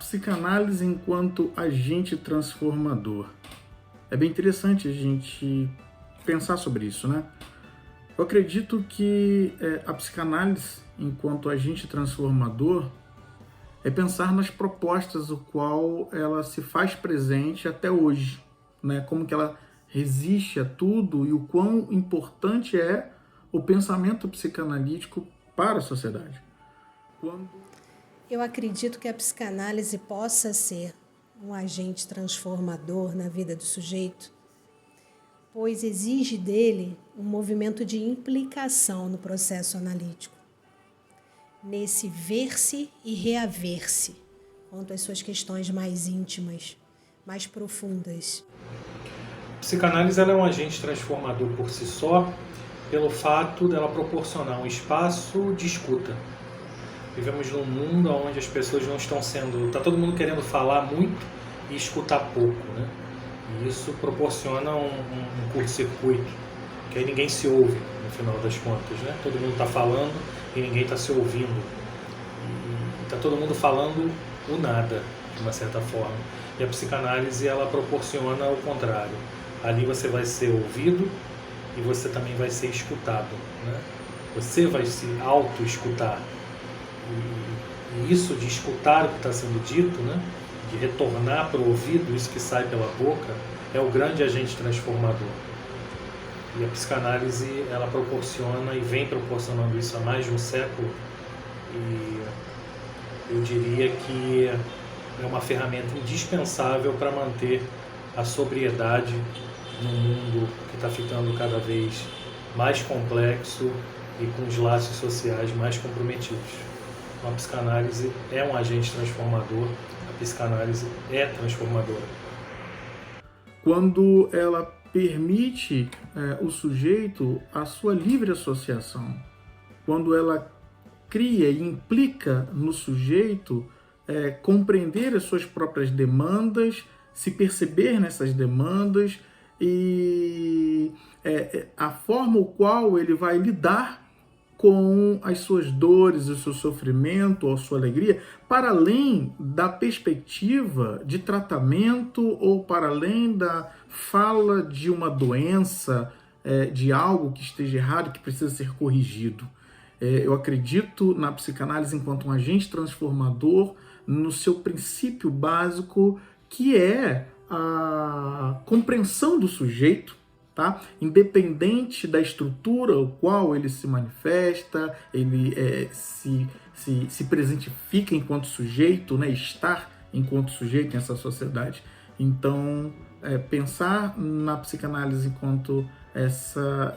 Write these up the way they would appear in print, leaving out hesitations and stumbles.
psicanálise enquanto agente transformador. É bem interessante a gente pensar sobre isso, né? Eu acredito que a psicanálise enquanto agente transformador é pensar nas propostas do qual ela se faz presente até hoje, né? Como que ela resiste a tudo e o quão importante é o pensamento psicanalítico para a sociedade. Eu acredito que a psicanálise possa ser um agente transformador na vida do sujeito, pois exige dele um movimento de implicação no processo analítico, nesse ver-se e reaver-se quanto às suas questões mais íntimas, mais profundas. A psicanálise ela é um agente transformador por si só, pelo fato dela proporcionar um espaço de escuta. Vivemos num mundo onde as pessoas não estão sendo... Está todo mundo querendo falar muito e escutar pouco, né? E isso proporciona um curto-circuito, que aí ninguém se ouve, no final das contas, né? Todo mundo está falando e ninguém está se ouvindo. E está todo mundo falando o nada, de uma certa forma. E a psicanálise, ela proporciona o contrário. Ali você vai ser ouvido e você também vai ser escutado, né? Você vai se auto-escutar. E isso de escutar o que está sendo dito, né? De retornar para o ouvido isso que sai pela boca, é o grande agente transformador. E a psicanálise, ela proporciona e vem proporcionando isso há mais de um século, e eu diria que é uma ferramenta indispensável para manter a sobriedade num mundo que está ficando cada vez mais complexo e com os laços sociais mais comprometidos. A psicanálise é um agente transformador, a psicanálise é transformadora. Quando ela permite o sujeito a sua livre associação, quando ela cria e implica no sujeito compreender as suas próprias demandas, se perceber nessas demandas e a forma o qual ele vai lidar com as suas dores, o seu sofrimento, a sua alegria, para além da perspectiva de tratamento ou para além da fala de uma doença, de algo que esteja errado, que precisa ser corrigido. Eu acredito na psicanálise enquanto um agente transformador no seu princípio básico, que é a compreensão do sujeito, tá? Independente da estrutura ao qual ele se manifesta, ele se presentifica enquanto sujeito, né? Estar enquanto sujeito nessa sociedade. Então, pensar na psicanálise enquanto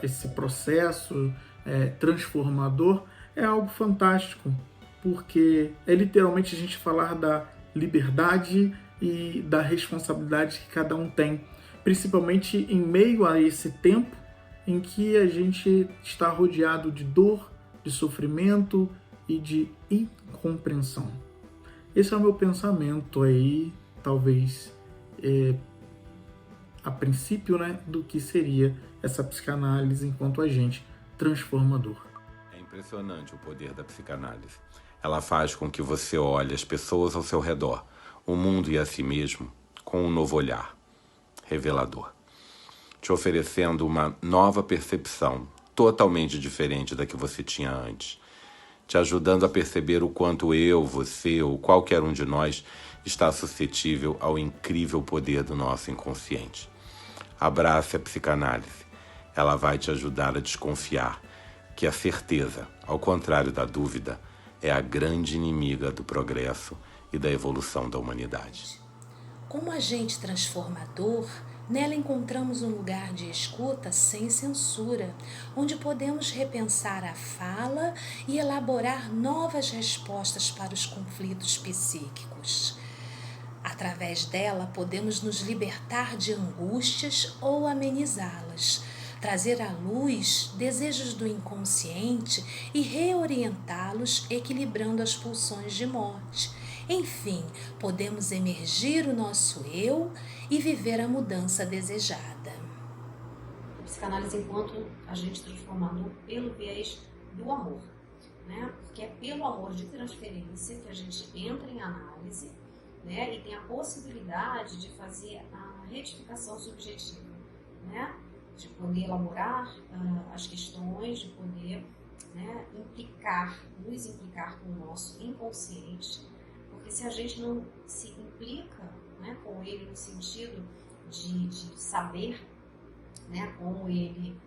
esse processo transformador é algo fantástico, porque é literalmente a gente falar da liberdade e da responsabilidade que cada um tem, principalmente em meio a esse tempo em que a gente está rodeado de dor, de sofrimento e de incompreensão. Esse é o meu pensamento aí, talvez a princípio, né, do que seria essa psicanálise enquanto agente transformador. É impressionante o poder da psicanálise. Ela faz com que você olhe as pessoas ao seu redor, o mundo e a si mesmo, com um novo olhar revelador, te oferecendo uma nova percepção totalmente diferente da que você tinha antes, te ajudando a perceber o quanto eu, você ou qualquer um de nós está suscetível ao incrível poder do nosso inconsciente. Abrace a psicanálise. Ela vai te ajudar a desconfiar que a certeza, ao contrário da dúvida, é a grande inimiga do progresso e da evolução da humanidade. Como agente transformador, nela encontramos um lugar de escuta sem censura, onde podemos repensar a fala e elaborar novas respostas para os conflitos psíquicos. Através dela, podemos nos libertar de angústias ou amenizá-las, trazer à luz desejos do inconsciente e reorientá-los, equilibrando as pulsões de morte. Enfim, podemos emergir o nosso eu e viver a mudança desejada. A psicanálise enquanto agente transformador pelo viés do amor, né? Porque é pelo amor de transferência que a gente entra em análise né? E tem a possibilidade de fazer a retificação subjetiva, né? De poder elaborar as questões, de poder, né, nos implicar com o nosso inconsciente, porque se a gente não se implica, né, com ele no sentido de saber, né, como ele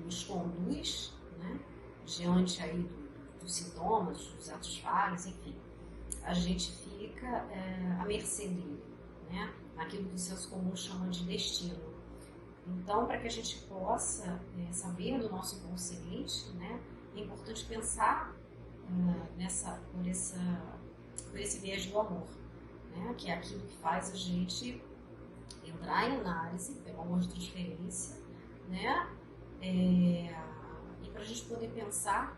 nos conduz, né, diante aí dos sintomas, dos atos falhos, enfim, a gente fica à mercê dele, né, naquilo que o senso comum chama de destino. Então, para que a gente possa saber do nosso inconsciente, né, é importante pensar por esse viés do amor, né, que é aquilo que faz a gente entrar em análise pelo amor de transferência, né, e para a gente poder pensar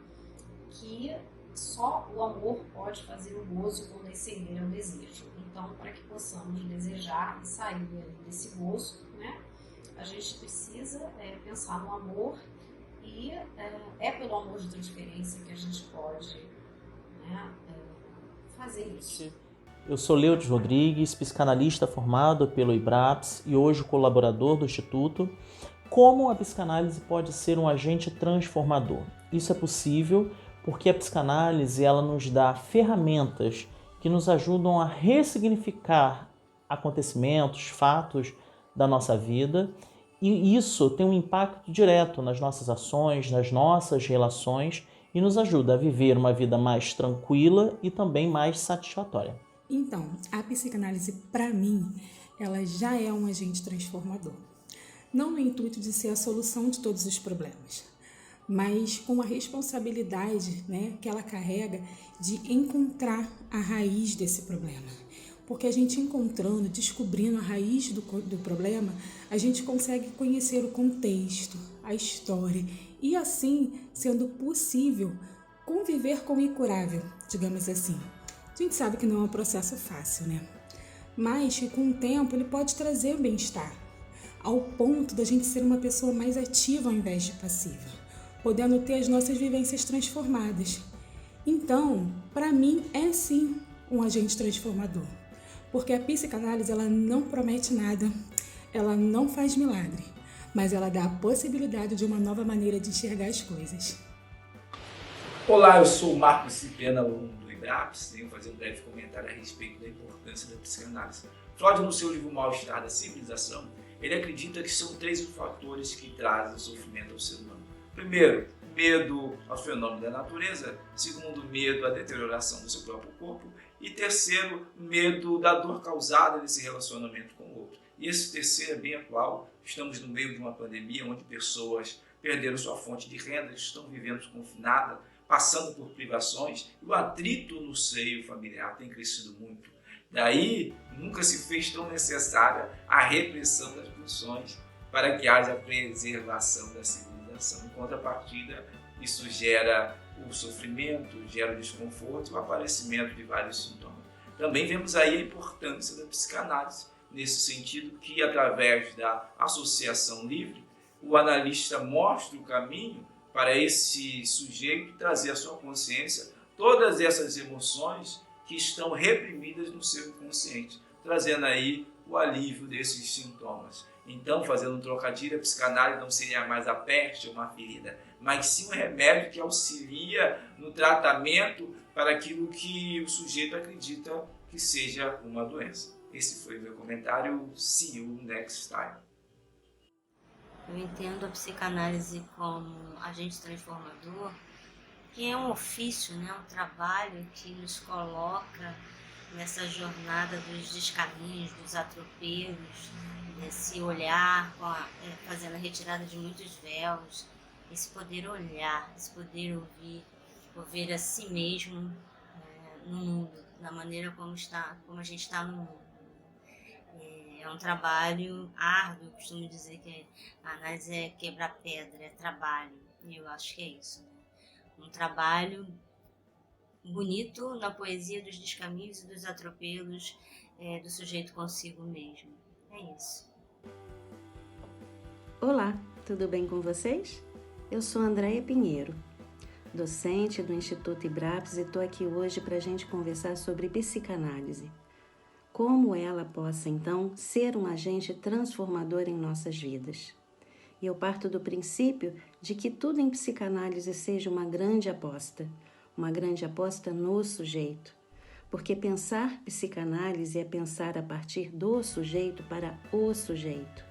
que só o amor pode fazer o gozo quando exceder ao desejo. Então, para que possamos desejar e sair desse gozo, né, a gente precisa pensar no amor e é pelo amor de transferência que a gente pode, né, fazer isso. Eu sou Leudes Rodrigues, psicanalista formado pelo IBRAPS e hoje colaborador do Instituto. Como a psicanálise pode ser um agente transformador? Isso é possível porque a psicanálise ela nos dá ferramentas que nos ajudam a ressignificar acontecimentos, fatos da nossa vida, e isso tem um impacto direto nas nossas ações, nas nossas relações e nos ajuda a viver uma vida mais tranquila e também mais satisfatória. Então, a psicanálise, para mim, ela já é um agente transformador. Não no intuito de ser a solução de todos os problemas, mas com a responsabilidade, né, que ela carrega de encontrar a raiz desse problema. Porque a gente encontrando, descobrindo a raiz do problema, a gente consegue conhecer o contexto, a história e assim, sendo possível, conviver com o incurável, digamos assim. A gente sabe que não é um processo fácil, né? Mas que com o tempo ele pode trazer bem-estar, ao ponto da gente ser uma pessoa mais ativa ao invés de passiva, podendo ter as nossas vivências transformadas. Então, para mim, é sim um agente transformador, porque a psicanálise ela não promete nada, ela não faz milagre, mas ela dá a possibilidade de uma nova maneira de enxergar as coisas. Olá, eu sou o Marcos Cipena, aluno do IBRAPS, venho fazer um breve comentário a respeito da importância da psicanálise. Freud, no seu livro O Mal-Estar da Civilização, ele acredita que são 3 os fatores que trazem o sofrimento ao ser humano. Primeiro, medo ao fenômeno da natureza. Segundo, medo à deterioração do seu próprio corpo. E terceiro, medo da dor causada nesse relacionamento com o outro. E esse terceiro é bem atual. Estamos no meio de uma pandemia onde pessoas perderam sua fonte de renda, estão vivendo confinadas, passando por privações. E o atrito no seio familiar tem crescido muito. Daí, nunca se fez tão necessária a repressão das pulsões para que haja preservação da civilização. Em contrapartida, isso gera o sofrimento, gera o desconforto e o aparecimento de vários sintomas. Também vemos aí a importância da psicanálise, nesse sentido que, através da associação livre, o analista mostra o caminho para esse sujeito trazer à sua consciência todas essas emoções que estão reprimidas no seu inconsciente, trazendo aí o alívio desses sintomas. Então, fazendo um trocadilho, a psicanálise não seria mais a peste ou uma ferida, mas sim um remédio que auxilia no tratamento para aquilo que o sujeito acredita que seja uma doença. Esse foi o meu comentário. See you next time. Eu entendo a psicanálise como agente transformador, que é um ofício, né, um trabalho que nos coloca nessa jornada dos descaminhos, dos atropelos, esse olhar, fazendo a retirada de muitos véus, esse poder olhar, esse poder ouvir a si mesmo no mundo, da maneira como a gente está no mundo. É um trabalho árduo, eu costumo dizer que a análise é quebrar pedra, é trabalho, e eu acho que é isso, né? Um trabalho bonito na poesia dos descaminhos e dos atropelos do sujeito consigo mesmo. É isso. Olá, tudo bem com vocês? Eu sou Andréia Pinheiro. docente do Instituto IBRAPS, e estou aqui hoje para a gente conversar sobre psicanálise. Como ela possa, então, ser um agente transformador em nossas vidas. E eu parto do princípio de que tudo em psicanálise seja uma grande aposta no sujeito. Porque pensar psicanálise é pensar a partir do sujeito para o sujeito.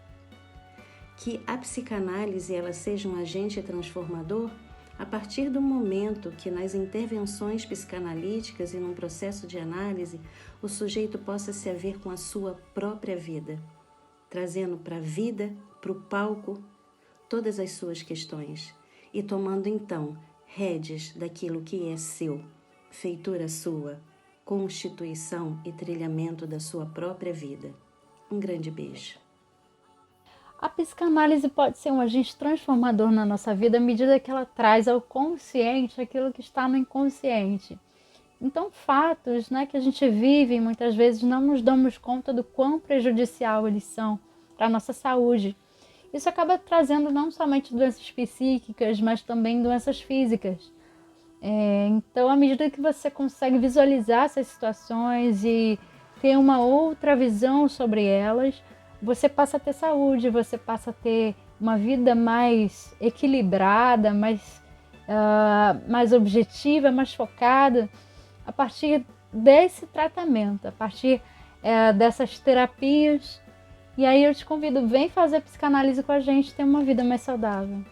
Que a psicanálise ela seja um agente transformador a partir do momento que nas intervenções psicanalíticas e num processo de análise o sujeito possa se haver com a sua própria vida, trazendo para a vida, para o palco, todas as suas questões e tomando então rédeas daquilo que é seu, feitura sua, constituição e trilhamento da sua própria vida. Um grande beijo. A psicanálise pode ser um agente transformador na nossa vida à medida que ela traz ao consciente aquilo que está no inconsciente. Então, fatos, que a gente vive e muitas vezes não nos damos conta do quão prejudicial eles são para a nossa saúde. Isso acaba trazendo não somente doenças psíquicas, mas também doenças físicas. Então, à medida que você consegue visualizar essas situações e ter uma outra visão sobre elas, você passa a ter saúde, você passa a ter uma vida mais equilibrada, mais objetiva, mais focada, a partir desse tratamento, a partir dessas terapias. E aí eu te convido, vem fazer psicanálise com a gente, ter uma vida mais saudável.